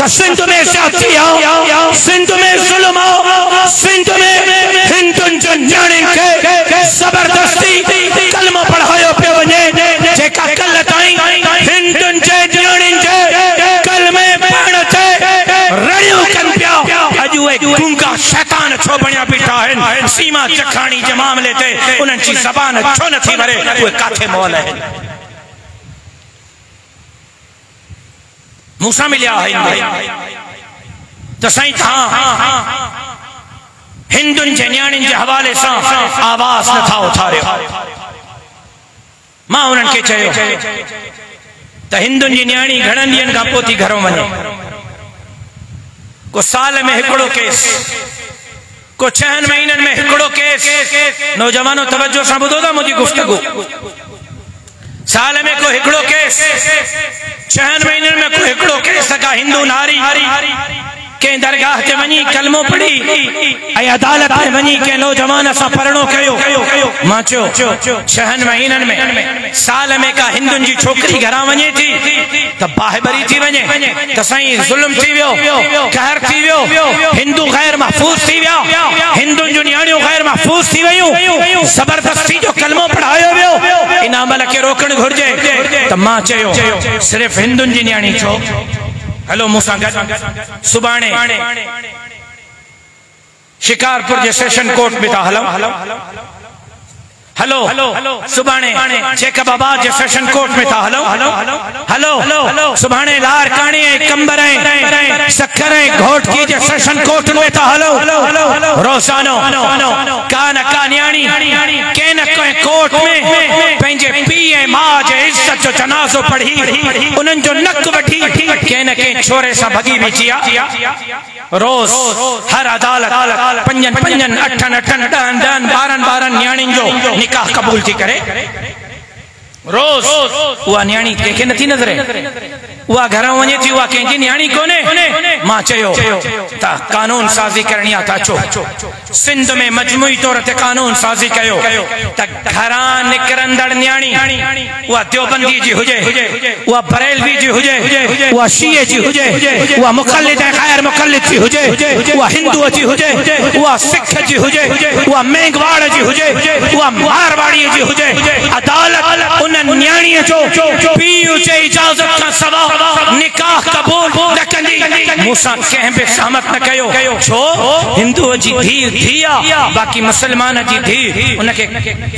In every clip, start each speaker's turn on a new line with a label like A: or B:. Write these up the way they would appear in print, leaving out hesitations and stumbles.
A: सिंध में ज्यादतियां, सिंध में जुल्म, सिंध में हिंदुनि जो न्याणियुनि खे जबरदस्ती कलमो पढ़ायो पियो वञे, जेका कल ताईं हिंदुनि जे न्याणियुनि जे कलमे पढ़ण ते रड़ियूं कनि पिया, अॼु उहे गूंगा शैतान छो बणिया बीठा आहिनि? सीमा चखाणी जे मामले ते उन्हनि जी ज़बान छो नथी भरे? उहे काथे मौल आहिनि? मूंसां मिलिया आहिनि त साईं तव्हां हिंदुनि जे न्याणियुनि जे हवाले सां आवाज़ नथा उथारियो। मां उन्हनि खे चयो त हिंदुनि जी न्याणी घणनि ॾींहंनि खां पोइ थी घरों वञे, को साल में हिकिड़ो केस, को 6 महीननि में हिकिड़ो केस। नौजवानों तवज्जो सां ॿुधो था मुंहिंजी गुफ्तगू। साल में को हिकिड़ो केस, 6 महीननि में को हिकिड़ो केस। का हिंदू नारी के दरगाह ते वञी कलमो पढ़ी ऐं अदालत में वञी के नौजवान सां परणो कयो। मां चयो 6 महीननि में, साल में का हिंदुनि जी छोकिरी घरां वञे थी त बाहिबरी थी वञे त साईं ज़ुल्म थी वियो, कहर थी वियो, हिंदू गैर महफूज़ थी विया, हिंदुनि जूं न्याणियूं गैर महफूज़ थी वियूं, ज़बरदस्ती जो कलमो पढ़ायो वियो। इन अमल खे रोकणु घुर्जे। त मां चयो सिर्फ़ हिंदुनि जी न्याणी छो? हलो मूंसां गॾु सुभाणे शिकारपुर जे सेशन कोर्ट में था हलूं। हलो सुभाणे चेकबाबाद जे सेशन कोर्ट में था हलूं। हलो सुभाणे लारकाणी ऐं कंबर ऐं सखर ऐं घोटकी जे सेशन कोर्ट में था हलूं। रोज़ानो का न का न्याणी कंहिं न कंहिं कोर्ट में पंहिंजे पीउ ऐं माउ जे इज़त जो जनाज़ो पढ़ी उन्हनि जो नक वठी कंहिं न कंहिं छोरे सां भॻी बीठी आहे। रोज़ हर अदालत 5 5 8 8 10 10 12 12 न्याणियुनि जो निकाह कबूल थी करे। रोज़ उहा न्याणी कंहिंखे नथी नज़रे, उहा घरां वञे थी, उहा कंहिंजी न्याणी कोन्हे। मां चयो त कानून साज़ी करणी आहे त अचो सिंध में मजमूई तौर ते कानून साज़ी कयो त घरां निकिरंदड़ न्याणी उहा देवबंदी जी हुजे, उहा बरेलवी जी हुजे, उहा शीए जी हुजे, उहा मुख़ल्लिद ऐं गैर मुख़ल्लिद जी हुजे, उहा हिंदूअ जी हुजे, उहा सिख जी हुजे, उहा मेघवाड़ जी हुजे, उहा मारवाड़ी जी हुजे। अदालत उन न्याणीअ जो पीउ जे इजाज़त खां सवा निकाह कबूल न कंदी। मूंसां कंहिं बि सहमत न कयो। छो? हिंदूअ जी धीउ थी आहे, बाक़ी मुसलमान जी धीउ उनखे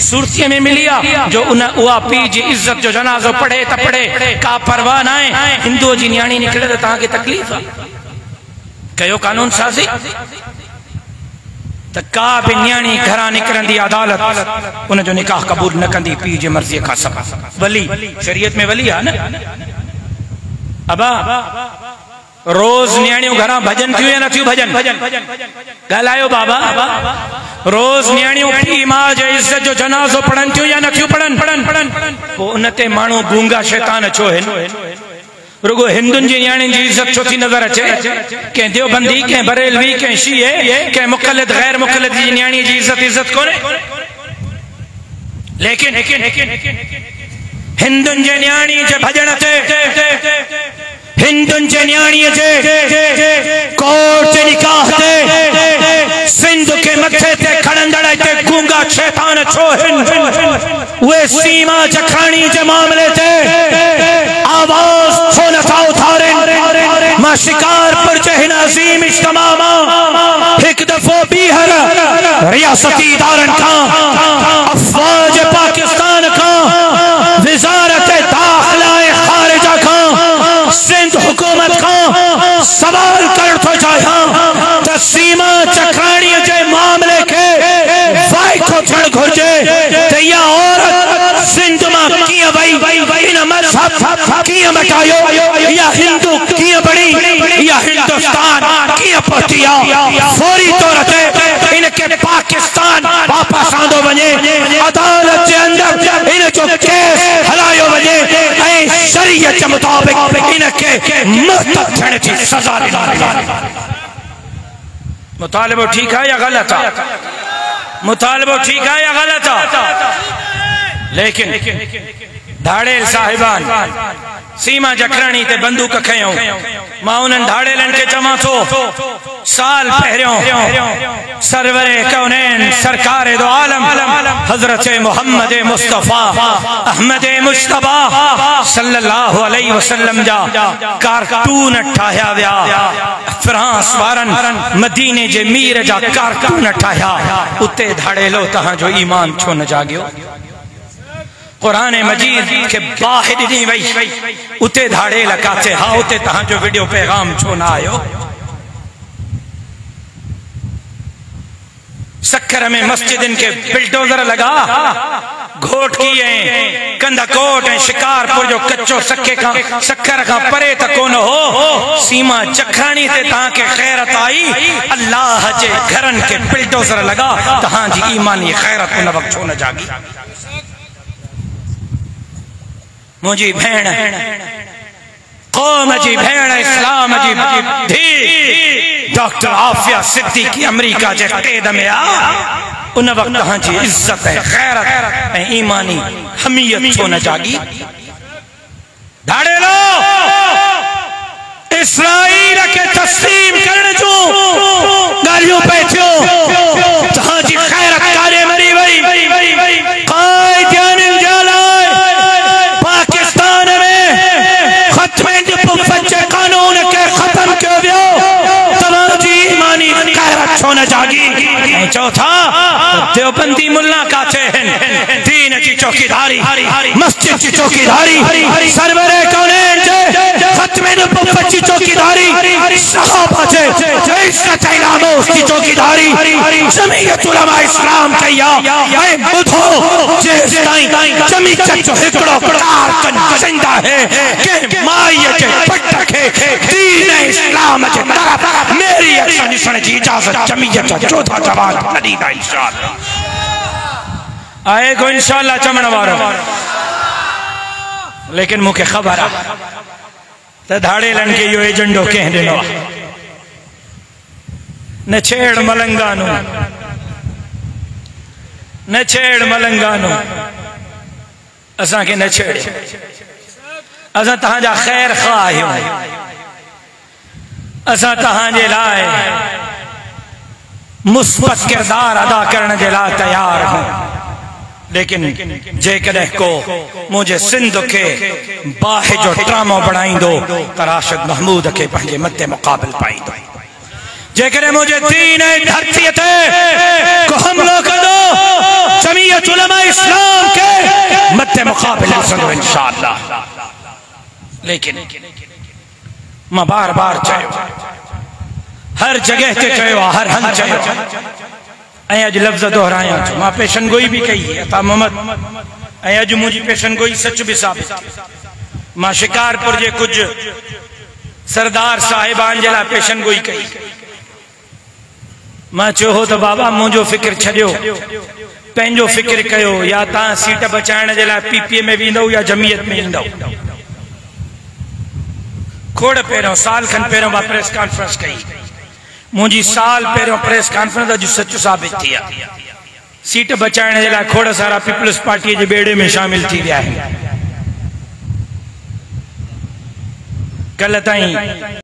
A: सूरतीअ में मिली आहे जो उहा पीउ जी इज़त जो जनाज़ो पढ़े त पढ़े, का परवाह न आहे। हिंदूअ जी न्याणी निकिरे त तव्हांखे तकलीफ़ आहे? कयो कानून साज़ी त का बि न्याणी घरां निकिरंदी अदालत उनजो निकाह कबूल न कंदी पीउ जी मर्ज़ीअ खां सवा। वली शरीयत में वली आहे न। अबा रोज़ न्याणियूं घरां भजन थियूं या नथियूं भजन? ॻाल्हायो बाबा। रोज़ न्याणियूं पीउ माउ जे इज़त जो जनाज़ो पढ़नि थियूं या नथियूं पढ़नि? पोइ उन ते माण्हू गूंगा शैतान छो आहिनि? रुगो हिंदुनि जी न्याणियुनि जी इज़त छो थी नज़र अचे? कंहिं देवबंदी, कंहिं बरेलवी, कंहिं शीए, कंहिं मुख़ल्लिद गैर मुख़ल्लिद जी न्याणी जी इज़त कोन्हे? लेकिन हिंदुनि जे न्याणी जे भॼण ते, हिंदुनि जे न्याणीअ जे कोर्ट जे निकाह ते सिंध के मथे ते खणंदड़ ते गूंगा शैतान छो आहिनि? उहे सीमा चखाणी जे मामले ते आवाज़ छो नथा उथारनि? मां शिकारपुर जे हिन अज़ीम इज्तिमा मां हिकु दफ़ो ॿीहर रियासती इदारनि खां, अफ़वाज पाकिस्तान खां, वज़ारत दाख़िला ऐं ख़ारिजा खां, सिंध हुकूमत खां सवाल करण थो चाहियां त सीमा चखाणीअ जे मामले खे वाइको थियणु घुर्जे त इहा औरत सिंध मां कीअं वई, इन मज़हब कीअं मटायो, इहा हिंदू कीअं बणी, इहा हिंदुस्तान कीअं पहुती आहे। फौरी तौर ते इनखे पाकिस्तान वापसि आंदो वञे, अदालत जे अंदर इन जो केस हलायो वञे ऐं शरीयत जे मुताबिक़ इनखे मुर्तद थियण जी सज़ा ॾिनी वञे। मुतालिबो ठीकु आहे या ग़लत आहे? मुतालिबो ठीकु आहे या ग़लत आहे? लेकिन धाड़ेल साहिबान सीमा जखरानी ते बंदूक खयों। मां उन्हनि धाड़ेलनि खे चवां थो साल पहिरियों सरवरे कौनैन सरकारे दो आलम हजरत मोहम्मद मुस्तफा अहमद मुश्तबा सल्लल्लाहु अलैहि वसल्लम जा कारटून ठाहिया विया। फ्रांस वारनि मदीने जे मीर जा कारटून ठाहिया। उते धाड़ेलो तहांजो ईमान छो न जागियो? कुरान मजीद के बाहि ॾिनी वई उते धाड़ेल काथे हा? उते तहांजो वीडियो पैगाम छो न आयो? सक्कर में मस्जिदन के बिल्डोजर लगा घोट किए कंधाकोट ऐं शिकारपुर जो कच्चो सक्कर का परे त कोन हो। सीमा जखरानी ते तहांखे खैरत आई, अल्लाह जे घरन के बिल्डोजर लगा। तहांजी ईमानी खैरत उन वक्त छो न जागी? मुझी भेण कौम जी भेण इस्लाम जी धी डॉक्टर आफिया सिद्दीकी अमेरिका जे कैद में आ। उन वक्त तहांजी इज्जत है खैरत ऐं ईमानी हमीयत छो न जागी? धाड़ेलो इसराइल के तस्लीम करण जो गालियों पे थियो। तहांजी खैरत कारे मरी वई। कायदियानिन जालाए पाकिस्तान में खत्मे बच्चे कानून के खत्म क्यों वियो? तहांजी ईमानी खैरत छो न जागी? चौथा देवबंदी मुल्ला काथे हैं? दीन की चौकीदारी मस्जिद की चौकीदारी सरवरे कौनैन जे खत्मे नबुव्वत की चौकीदारी सहाबा जे इज्जत नामूस की चौकीदारी जमीयत उलमा इस्लाम कया ऐ बुधो जे ताईं जमीयत जो हिकड़ो कारकन जिंदा है के माई जे पट के दीन इस्लाम जे तरफ मेरी अक्सर निसण जी इजाजत जमीयत चौथा जवाब नदीदा इंशाअल्लाह आए को इंशाअल्लाह चमण वारो। लेकिन मुखे खबर आ त धाड़ेलन के यो एजेंडो कह दिनो न छेड़ मलंगानो न छेड़ मलंगानो असा के न छेड़ असा तहांजा खैर खा आहियूं। असा तहांजे लाए मुस्बत किरदार अदा करने के लिए तैयार हूं। लेकिन जेकॾहिं को मुझे सिंध के बाहि जो ड्रामो बणाईंदो त राशिद महमूद के पंहिंजे मथे मुक़ाबिल पाईंदो। जेकॾहिं मुझे दीन धरती ते को हमलो कंदो जमीयत उलमा इस्लाम के मथे मुक़ाबिल कंदो इंशाअल्लाह। लेकिन मां बार बार चयो हर जगह ते चयो हर हंध चयो अज लफ्ज दोहराया मां पेशन गोई भी कही अता मोहम्मद अज मुझी पेशन गोई सच भी साबित। मां शिकारपुर जे कुछ सरदार साहिबान जे लाइ पेशन गोई कही। मां चयो हो तो बाबा मुझो फिक्र छड़ियो पंहिंजो फिक्र कयो या ता सीट बचाइण जे लाइ पीपीए में वेंदो या जमीयत में ईंदो। खोड़ पहिरियों साल खन पहिरियों मां प्रेस कॉन्फ्रेंस कई। मुझी साल पहिरियों प्रेस कॉन्फ्रेंस अज सच साबित थी आहे। सीट बचाइण जे लाइ खोड़ सारा पीपल्स पार्टी जे बेड़े में शामिल थी विया आहिनि। कल ताईं